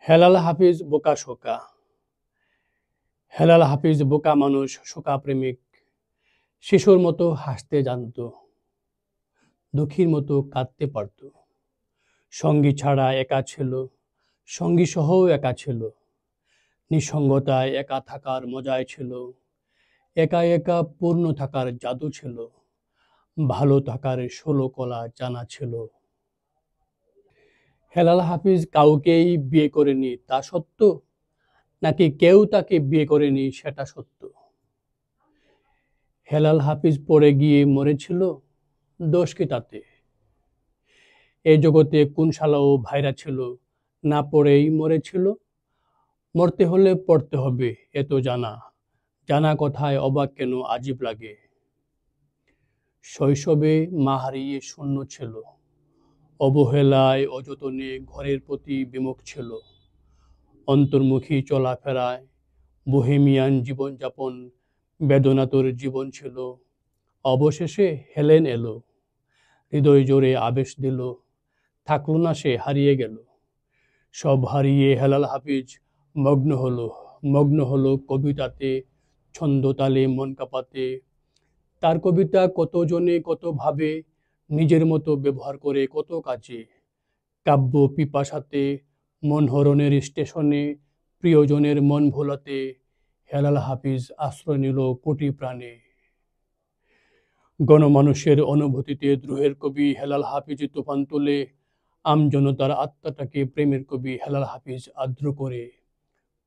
হেলাল হাফিজ বোকা শোকা। হেলাল হাফিজ বোকা মানুষ, শোকা প্রেমিক। শিশুর মতো হাসতে জানত, দুঃখীর মতো কাঁদতে পারত। সঙ্গী ছাড়া একা ছিল, সঙ্গী সহও একা ছিল। নিঃসঙ্গতায় একা থাকার মজায় ছিল, একা একা পূর্ণ থাকার জাদু ছিল। ভালো থাকার ১৬ কলা জানা ছিল। হেলাল হাফিজ কাউকেই বিয়ে করেনি তা সত্য, নাকি কেউ তাকে বিয়ে করেনি সেটা সত্য? হেলাল হাফিজ পড়ে গিয়ে মরেছিল, দোষ কি তাতে? এই জগতে কোন শালাও ভাইরা ছিল, না পড়েই মরেছিল? মরতে হলে পড়তে হবে এ তো জানা, জানা কথায় অবাক কেন আজীব লাগে। শৈশবে মা হারিয়ে শূন্য ছিল, অবহেলায় অযতনে ঘরের প্রতি বিমুখ ছিল। অন্তর্মুখী চলাফেরায় বোহেমিয়ান জীবনযাপন, বেদনাতুর জীবন ছিল। অবশেষে হেলেন এলো, হৃদয় জোরে আবেশ দিল। থাকলো না সে, হারিয়ে গেল। সব হারিয়ে হেলাল হাফিজ মগ্ন হলো কবিতাতে, ছন্দতালে মন কাঁপাতে। তার কবিতা কতজনে কতভাবে নিজের মতো ব্যবহার করে কত কাজে। কাব্য পিপাসাতে, মন হরণের স্টেশনে, প্রিয়জনের মন ভোলাতে হেলাল হাফিজ আশ্রয় নিল কোটি প্রাণে। গণমানুষের অনুভূতিতে দ্রোহের কবি হেলাল হাফিজ তুফান তোলে। আমজনতার আত্মাটাকে প্রেমের কবি হেলাল হাফিজ আর্দ্র করে।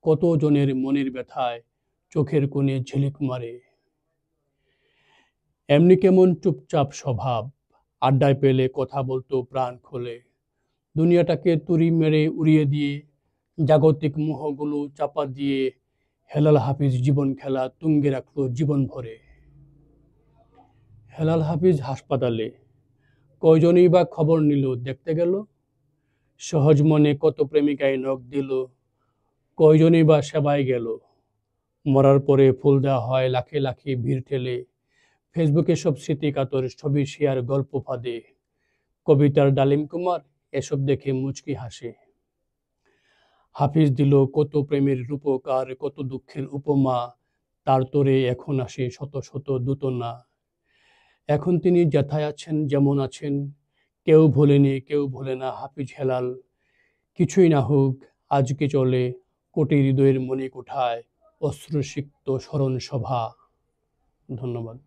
কতজনের মনের ব্যথায় চোখের কোণে ঝিলিক মারে। এমনি কেমন চুপচাপ স্বভাব, আড্ডায় পেলে কথা বলতো প্রাণ খুলে। দুনিয়াটাকে তুড়ি মেরে উড়িয়ে দিয়ে, জাগতিক মোহগুলো চাপা দিয়ে হেলাল হাফিজ জীবন খেলা তুঙ্গে রাখলো জীবন ভরে। হেলাল হাফিজ হাসপাতালে, কয়জনই বা খবর নিল দেখতে গেল। সহজ মনে কত প্রেমিকায় নখ দিল, কয়জনই বা সেবায় গেল। মরার পরে ফুল দেওয়া হয় লাখে লাখে ভিড় ঠেলে। ফেসবুকে সব স্মৃতি কাতর ছবি শেয়ার গল্প ফাঁদে। কবিতার ডালিম কুমার এসব দেখে মুচকি হাসে। হাফিজ দিল কত প্রেমের রূপকার, কত দুঃখের উপমা। তার তোরে এখন আসে শত শত দূতনা। এখন তিনি যেথায় আছেন যেমন আছেন, কেউ ভোলেনি কেউ ভোলে না হাফিজ হেলাল। কিছুই না হোক আজকে চলে কোটি হৃদয়ের মণিকোঠায় অশ্রুসিক্ত স্মরণ সভা। ধন্যবাদ।